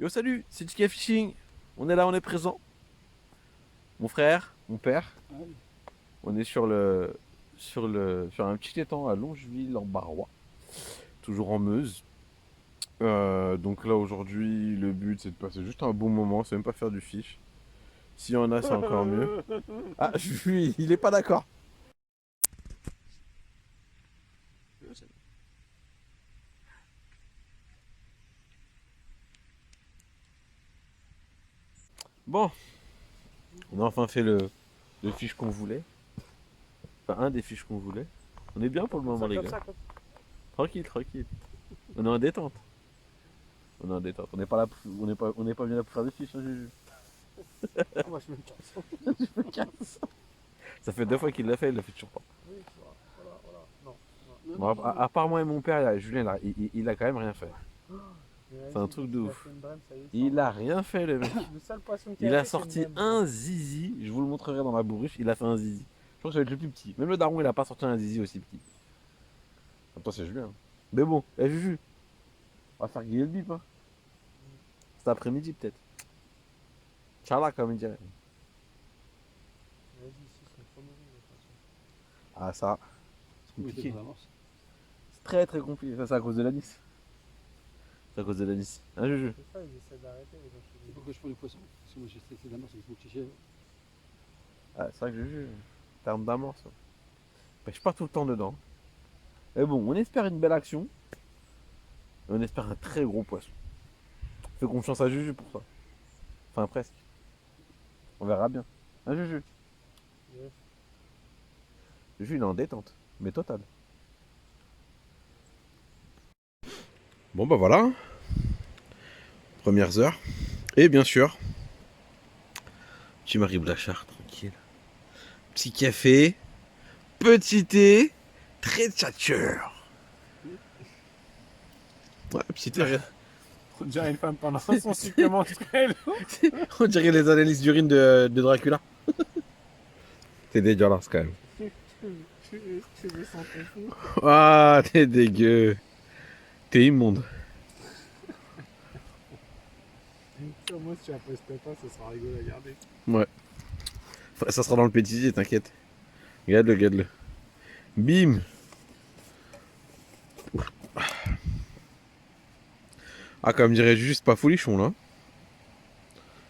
Yo salut, c'est Tika Fishing. On est là, on est présent. Mon frère, mon père. On est sur un petit étang à Longeville en Barrois. Toujours en Meuse. Donc là aujourd'hui le but c'est de passer juste un bon moment, c'est même pas faire du fish. S'il y en a c'est encore mieux. Ah lui, il est pas d'accord. Bon, on a enfin fait le fish qu'on voulait. Enfin un des fish qu'on voulait. On est bien pour le moment les gars. Tranquille, tranquille. On est en détente. On est en détente. On n'est pas là on n'est pas bien là pour faire des fish, hein, Juju. Moi je me casse. Ça fait 2 fois qu'il l'a fait, il l'a fait toujours pas. Oui, voilà. Non, non, Bon, non, à part moi et mon père, Julien, il a quand même rien fait. Mais C'est un vas-y, truc de il a ouf. fait une brème, ça y est, Il ça a rien fait le mec. va. Le seul poisson qu'il Il a fait, c'est sorti une brème. un zizi, je vous le montrerai dans la bourruche, il a fait un zizi. Je crois que ça va être le plus petit. Même le daron, il a pas sorti un zizi aussi petit. Attends, c'est Julien. Mais bon, Juju, on va faire griller le bip, hein. Cet après-midi peut-être. Tchala, comme il dirait. Vas-y, ici, ils sont trop mauvais, les poissons. Ah, ça, c'est Oui, compliqué. c'est avance. C'est très très compliqué. Ça, c'est à cause de l'anis. C'est à cause de l'anis. Hein, Juju? C'est ça, ils essaient d'arrêter, les gens C'est pourquoi je prends les poissons. Parce que moi, c'est d'amorce, il faut que tu Ah, c'est vrai que Juju, en termes d'amorce, pêche pas tout le temps dedans. Mais bon, on espère une belle action. Et on espère un très gros poisson. Fais confiance à Juju pour ça. Enfin, presque. On verra bien. Hein, Juju? Yes. Juju, il est en détente. Mais total. Bon, bah voilà. Premières heures. Et bien sûr, petit Marie Blachard, tranquille. Petit café. Petit thé. Très tchatcheur. Ouais, petit thé. On dirait une femme pendant son cycle menstruel. On dirait les analyses d'urine de Dracula. T'es dégueulasse quand même. Tu veux sentir fou. Ah, t'es dégueu. T'es immonde. Moi, si tu la postes pas, ce sera rigolo à garder. Ouais. Ça sera dans le pétisier, t'inquiète. Regarde-le, regarde-le. Bim. Ah, comme dirait Juju, c'est pas folichon là.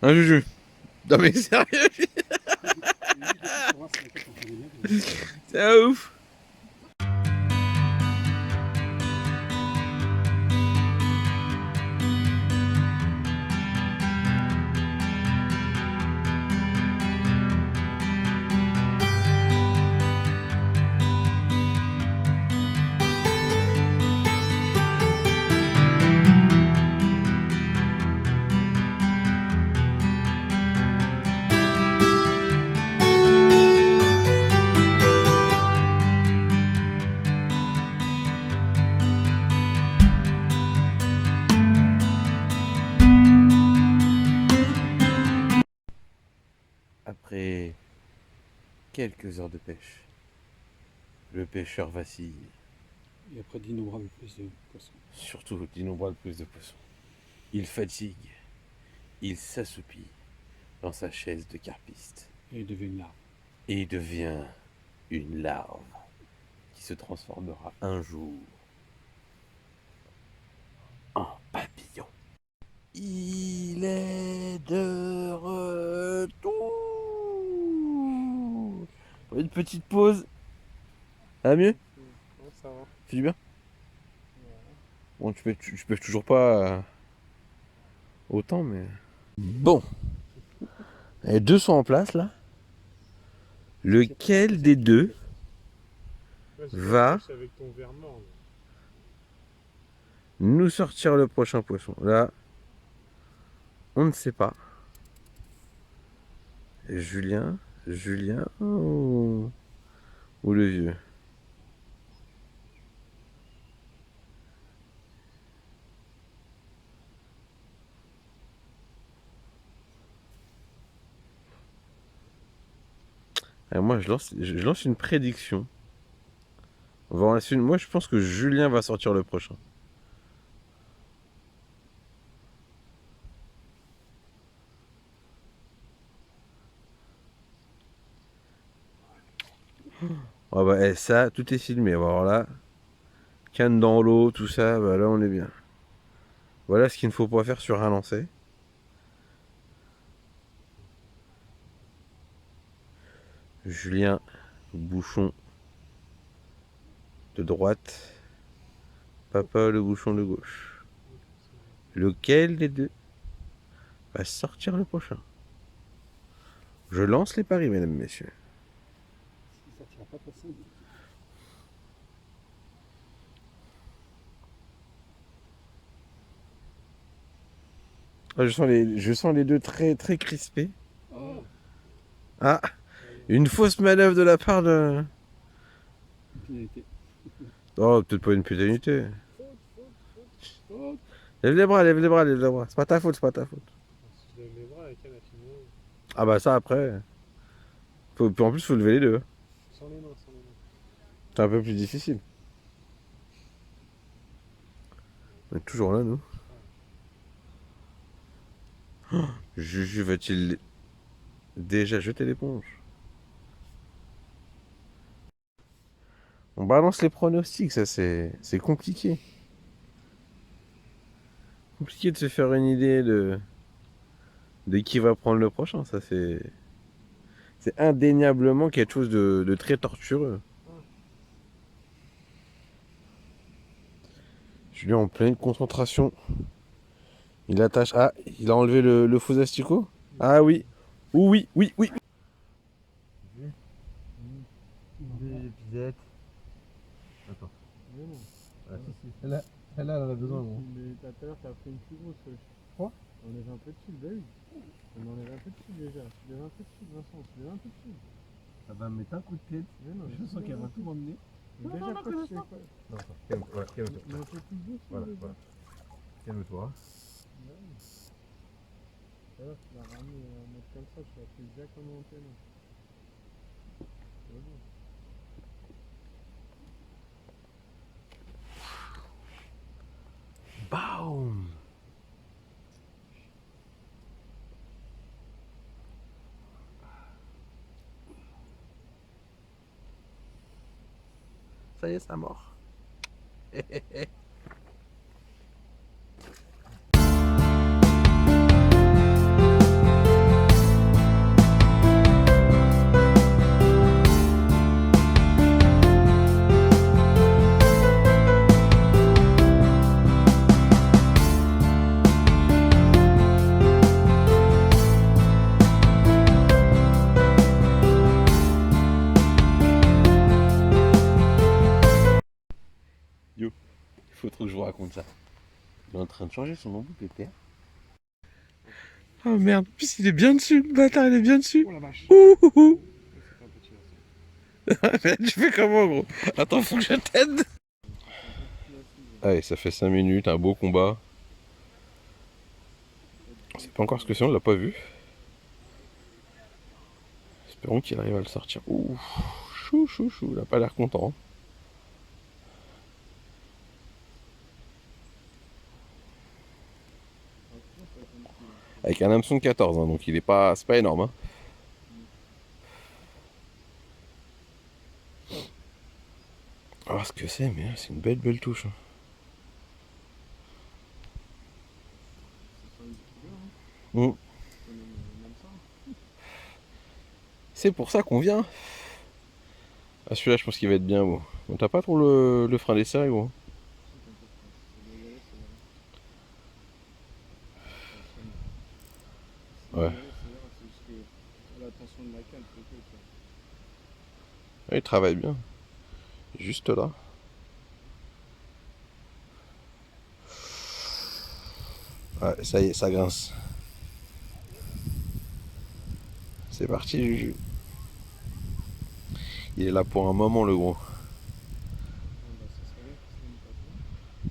Hein, Juju? Non, mais sérieux? C'est ouf. Après quelques heures de pêche, le pêcheur vacille. Et après d'innombrables plus de poissons. Surtout d'innombrables plus de poissons. Il fatigue. Il s'assoupit dans sa chaise de carpiste. Et il devient une larve. Et il devient une larve qui se transformera un jour en papillon. Il est de retour. Une petite pause. Ça va mieux? Bon, ça va. Fais du bien? Bon, tu pêches toujours pas autant, mais... Bon. Les deux sont en place, là. Lequel des deux va avec ton verre mort. nous sortir le prochain poisson? Là, on ne sait pas. Julien ou le vieux? Moi, je lance une prédiction. Moi, je pense que Julien va sortir le prochain. Ah bah, ça, tout est filmé. Alors là, canne dans l'eau, tout ça, bah là on est bien. Voilà ce qu'il ne faut pas faire sur un lancer. Julien Bouchon de droite, papa le bouchon de gauche. Lequel des deux va sortir le prochain? Je lance les paris, mesdames, messieurs. Il sortira pas personne. Ah, je sens les deux très, très crispés. Oh, Ah, une fausse manœuvre de la part de... pénalité. Oh, peut-être pas une pénalité. Oh, Lève les bras, lève les bras, lève les bras. C'est pas ta faute, c'est pas ta faute. Si je lève les bras, la canne a fini. Ah bah ça après. En plus, faut lever les deux. Sans les mains, sans les mains. C'est un peu plus difficile. On est toujours là, nous. Juju va-t-il déjà jeter l'éponge? On balance les pronostics, ça c'est compliqué. Compliqué de se faire une idée de qui va prendre le prochain, ça c'est indéniablement quelque chose de très tortureux. Julien en pleine concentration. Il attache. Ah, il a enlevé le faux asticot. Ah oui. Oui, oui, oui. Des épisettes. Attends. Mais non. Ah, si, si. Celle-là, elle en a besoin, gros. Mais tout à l'heure, t'as pris une plus grosse. Quoi? On enlève un peu de fil, bah oui. On enlève un peu de fil déjà. Tu lèves un peu de fil, Vincent. Tu lèves un peu de fil. Ça va me mettre un coup de tête. Mais non, Je sens qu'elle va tout m'emmener. Mais déjà, quoi, tu fais quoi? Non, attends, calme-toi. Ouais, calme-toi. Mais on fait plus de fil Voilà, déjà. voilà. Calme-toi. Bah oui. Tout à l'heure, tu l'as ramené en mode comme ça, tu l'as pris exactement en tes mains. C'est bon. Boum. Ça y est, ça mord. Yo, il faut trop que je vous raconte ça. Il est en train de changer son embout pépère. Oh merde, en plus il est bien dessus, le bâtard, il est bien dessus. Oh la vache. Ouh, ouh, ouh. C'est un petit là. Tu fais comment, gros? Attends, faut que je t'aide. Allez, ça fait 5 minutes, un beau combat. On sait pas encore ce que c'est, on l'a pas vu. Espérons qu'il arrive à le sortir. Ouh, chou, chou, chou, il a pas l'air content. Avec un hameçon de 14, hein, donc il est pas, c'est pas énorme. Hein. Ah, ce que c'est, mais c'est une belle, belle touche. Hein. Mm. C'est pour ça qu'on vient. Ah, celui-là, je pense qu'il va être bien, gros. Bon, t'as pas trop le frein des serrés, gros. Ouais. Ah, il travaille bien. Juste là. Ouais, ça y est, ça grince. C'est parti, Juju. Il est là pour un moment, le gros.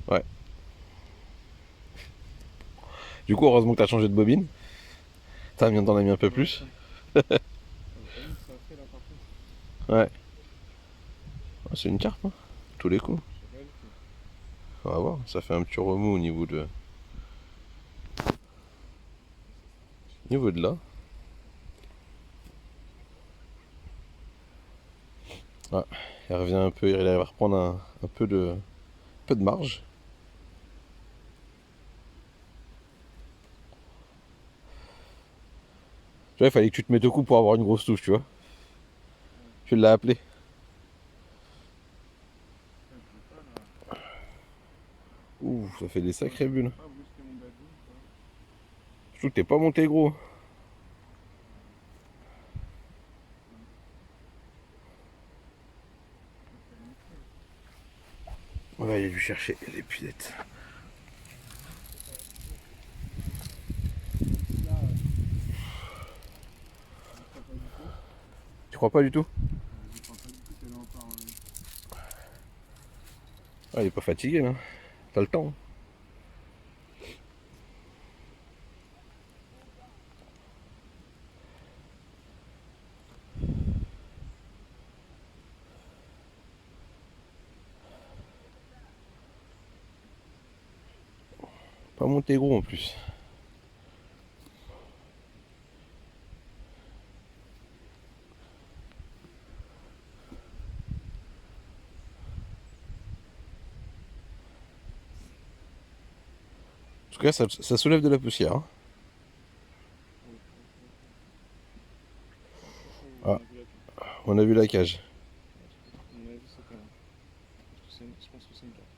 Ouais. Du coup, heureusement que t'as changé de bobine. T'en as mis un peu plus. Ouais. Ah, c'est une carpe, hein. Tous les coups. On va voir, ça fait un petit remous au niveau de... Au niveau de là. Il revient un peu, il arrive à reprendre un peu de marge. Tu vois, il fallait que tu te mettes au cou pour avoir une grosse touche, tu vois. Tu l'as appelé. Ouh, ça fait des sacrées bulles. Pas boosté mon badou, quoi. Je trouve que t'es pas monté gros. On va aller lui chercher les pucettes. Là, je crois pas du tout. Tu crois pas du tout? Je crois pas du tout qu'elle est encore. Ah, il est pas fatigué là. T'as le temps. Pas monté gros en plus. En tout cas, ça soulève de la poussière. Hein. Ah. On a vu la cage. On a vu c'était un. Je pense que c'est une carte.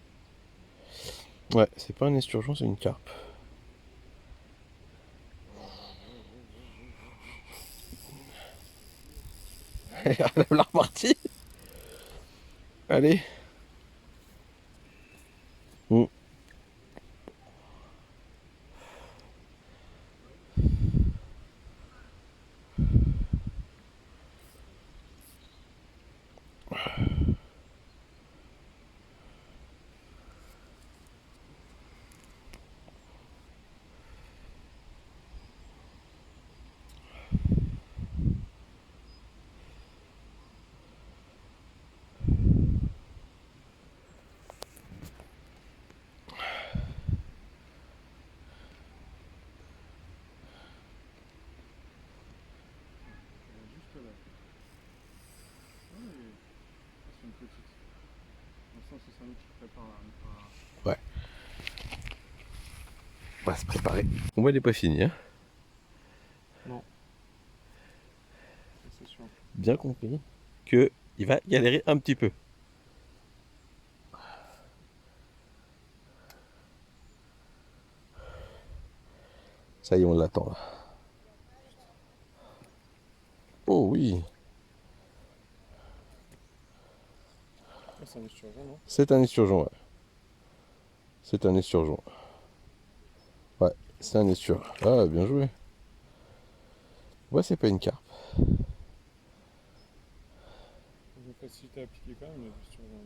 Ouais, c'est pas un esturgeon, c'est une carpe. Regarde la repartie. Allez. Mm. Juste là. Oui, c'est une petite. Dans le sens où c'est un autre qui prépare à. Ouais. On va se préparer. On va n'est pas fini. Hein. Non. C'est sûr. Bien compris que il va galérer un petit peu. Ça y est, on l'attend là. Oh oui, C'est un esturgeon, non? c'est un esturgeon, ouais. C'est un esturgeon. Ouais, c'est un esturgeon. Ah, bien joué. Ouais, c'est pas une carpe. Je vais faciliter à appliquer quand même les esturgeons.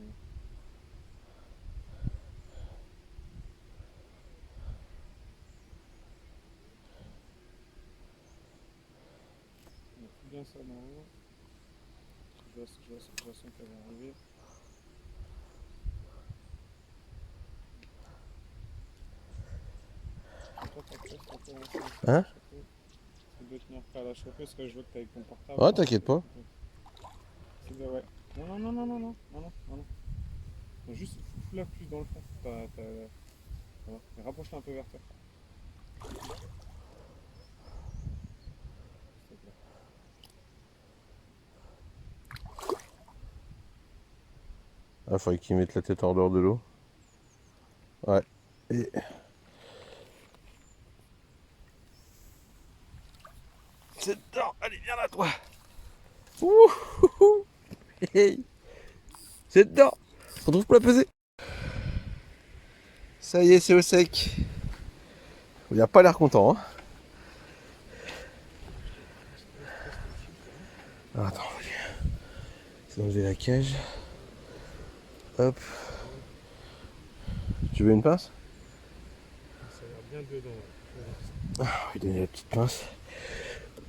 On a tout bien ça dans l'eau. Je la sens qu'elle va arriver. Toi, t'inquiète, c'est un peu lancé. Hein? Tu dois tenir prêt à la choper parce que je vois que t'es avec ton portable. Ouais, t'inquiète pas. C'est bien, ouais. Non, non, non, non, non, non, non, non, non. Non, juste fous-la plus dans le fond. Voilà. Et rapproche-la un peu vers toi. S'il te plaît. Ah, faudrait qu'il mette la tête hors dehors de l'eau. Ouais. Et... C'est dedans. Allez, viens là, toi. Ouh, ouh, ouh. Hey. C'est dedans. On trouve pour la peser. Ça y est, c'est au sec. Il a pas l'air content. Hein. Ah, attends, c'est enlever la cage. Hop. Tu veux une pince? Ça a l'air bien dedans. On va lui donner la petite pince.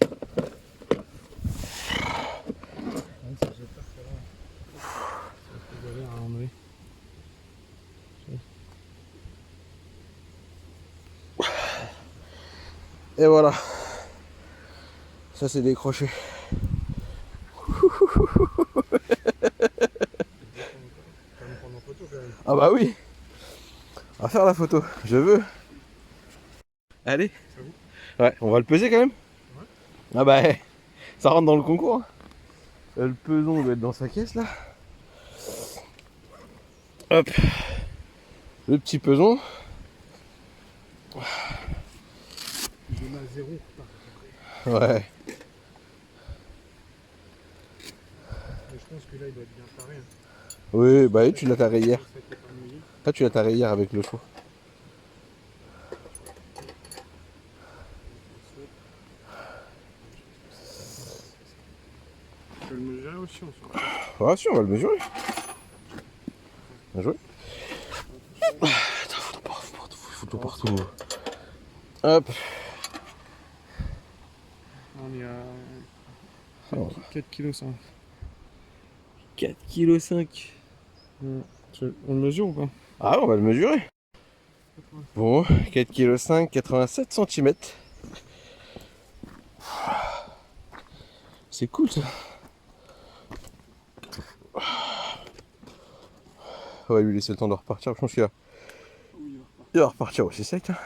Ouais, ça j'ai peur que là. Ça fait galère à enlever. Et voilà. Ça c'est décroché. Ah bah oui. On va faire la photo, je veux. Allez. Ouais, on va le peser quand même. Ah bah ça rentre dans le concours. Hein. Le peson doit être dans sa caisse là. Hop. Le petit peson. Je mets à 0. Ouais. Mais je pense que là, il doit être bien taré. Hein. Oui, bah oui, tu l'as taré hier. Ça qui est pas mouillé. Là, tu l'as taré hier avec le chaud. Je vais le mesurer aussi en soi. Ah si, on va le mesurer. Bien joué. Attends, photo partout. Hop. On est à Alors, 4,5 kg. 4,5 kg. On le mesure ou pas? Ah, on va le mesurer. Bon, 4,5 kg, 87 cm. C'est cool ça. On va lui laisser le temps de repartir. Je pense qu'il va, Oui, il va repartir aussi sec. Hein.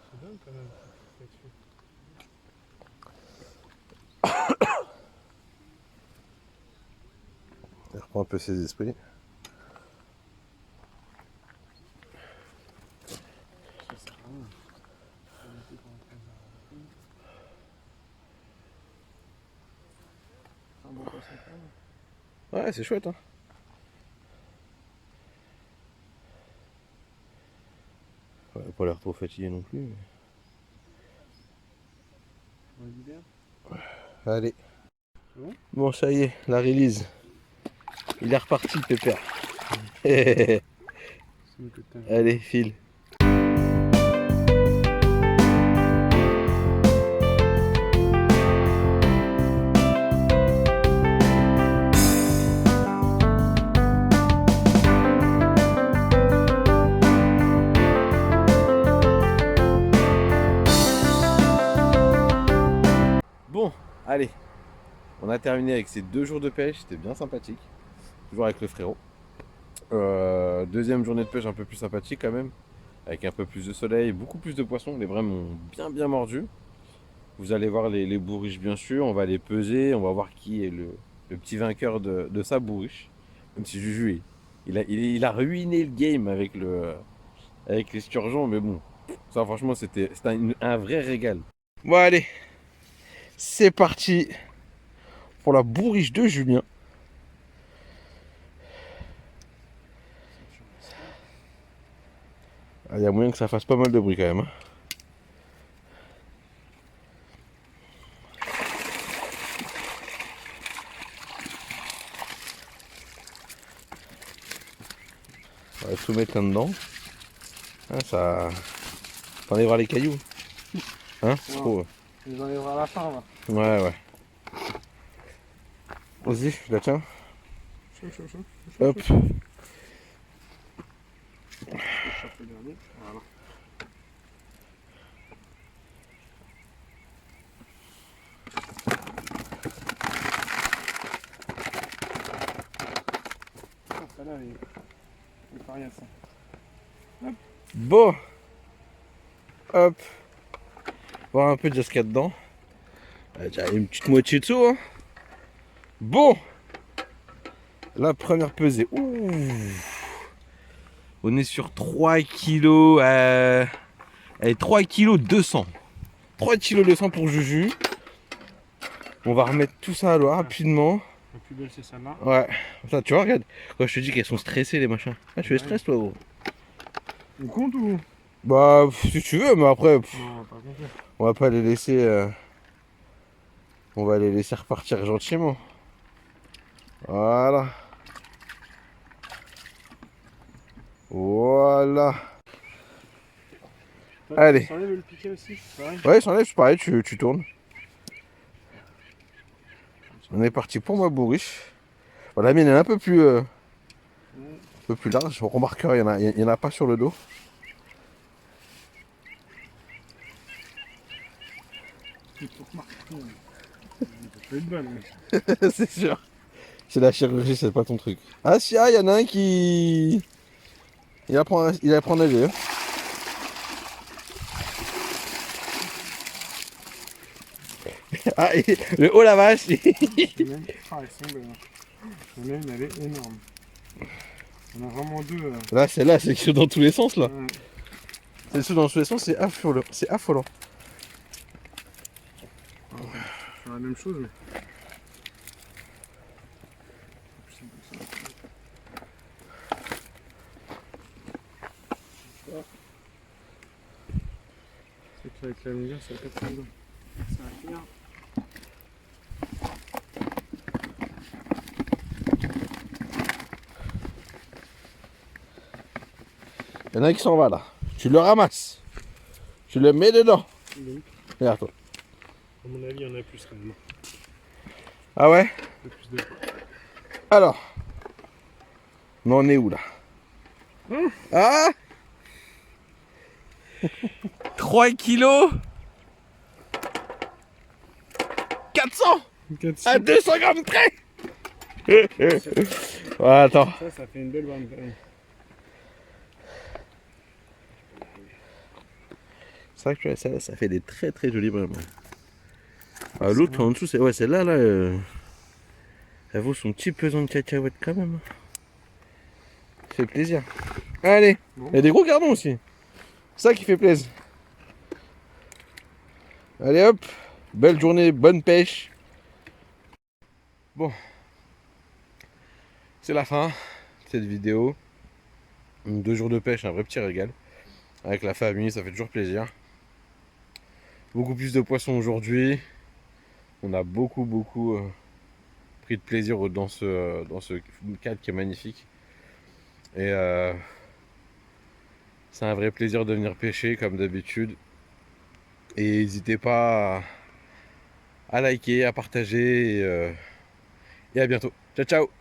C'est dingue quand même. Il reprend un peu ses esprits. Ça sert à rien. C'est un bon poisson quand même. Ouais, c'est chouette. Hein. Ouais, pas l'air trop fatigué non plus. Mais... On va libérer. Allez. Bon. Bon, ça y est, la release. Il est reparti le pépère. C'est mieux que t'as. Allez, file. Bon, allez. On a terminé avec ces 2 jours de pêche, c'était bien sympathique. Toujours avec le frérot. Deuxième journée de pêche un peu plus sympathique quand même. Avec un peu plus de soleil, beaucoup plus de poissons. Les vrais m'ont bien mordu. Vous allez voir les bourriches bien sûr. On va les peser. On va voir qui est le petit vainqueur de sa bourriche. Même si Juju, il a ruiné le game avec avec les sturgeons. Mais bon, ça franchement c'était un vrai régal. Bon allez, c'est parti pour la bourriche de Julien. Il y a moyen que ça fasse pas mal de bruit quand même. Hein. On va tout mettre là-dedans. Hein, ça t'enlèvera les cailloux. Hein? Ouais. Trop. On les enlèvera à la fin là. Ouais. Vas-y, je la tiens. Chaud. Hop. Chaud le dernier. Voilà. Celle-là, elle est coriace. Bon. Hop. Voir un peu déjà ce qu'il y a dedans. Déjà une petite moitié de seau. Hein. Bon. La première pesée. Ouh. On est sur 3 kilos. Allez, 3 kilos 200. 3 kilos 200 pour Juju. On va remettre tout ça à l'eau rapidement. La plus belle, c'est celle-là. Ouais. Ça, tu vois, regarde. Quand je te dis qu'elles sont stressées, les machins. Ah, tu es stress, toi, gros. On compte ou? Bah, si tu veux, mais après, Non, on va pas compter. on va pas les laisser. On va les laisser repartir gentiment. Voilà. Voilà. Allez. Ça enlève le piquet aussi, pareil. Ouais, ça enlève, c'est pareil, tu tournes. On est parti pour ma bourriche. Bon, la mienne est un peu plus Un peu plus large. Remarqueur, il y en a pas sur le dos. Il faut remarquer. Ça fait une balle, mec. C'est sûr. C'est la chirurgie, c'est pas ton truc. Ah si, ah, il y en a un qui... Il apprend à nager. Hein. Ah, le haut la vache. Ah, elles sont belles. Il y en a une, elle est énorme. On a vraiment deux. Là, celle-là, c'est que dans tous les sens, là. Ouais. C'est dans tous les sens, c'est affolant. C'est affolant. C'est la même chose, mais. C'est qu'avec la longueur, ça va pas prendre. Ça va finir. Il y en a un qui s'en va, là. Tu le ramasses. Tu le mets dedans. Donc, Regarde, toi. à mon avis, il y en a plus quand même. Ah ouais? Il y a plus de. Alors. On en est où, là? Ah 3 kilos 400 à 200 grammes près. Ouais, attends. Ça fait une belle bande quand même. C'est vrai que ça fait des très très jolis brèmes. Ah, l'autre en dessous, c'est ouais, celle-là, là, elle vaut son petit pesant de cacahuètes quand même. Ça fait plaisir. Allez, il y a des gros gardons aussi. C'est ça qui fait plaisir. Allez hop, belle journée, bonne pêche. Bon, c'est la fin de cette vidéo. 2 jours de pêche, un vrai petit régal. Avec la famille, ça fait toujours plaisir. Beaucoup plus de poissons aujourd'hui. On a beaucoup pris de plaisir dans ce cadre qui est magnifique. Et c'est un vrai plaisir de venir pêcher comme d'habitude. Et n'hésitez pas à liker, à partager et à bientôt. Ciao ciao.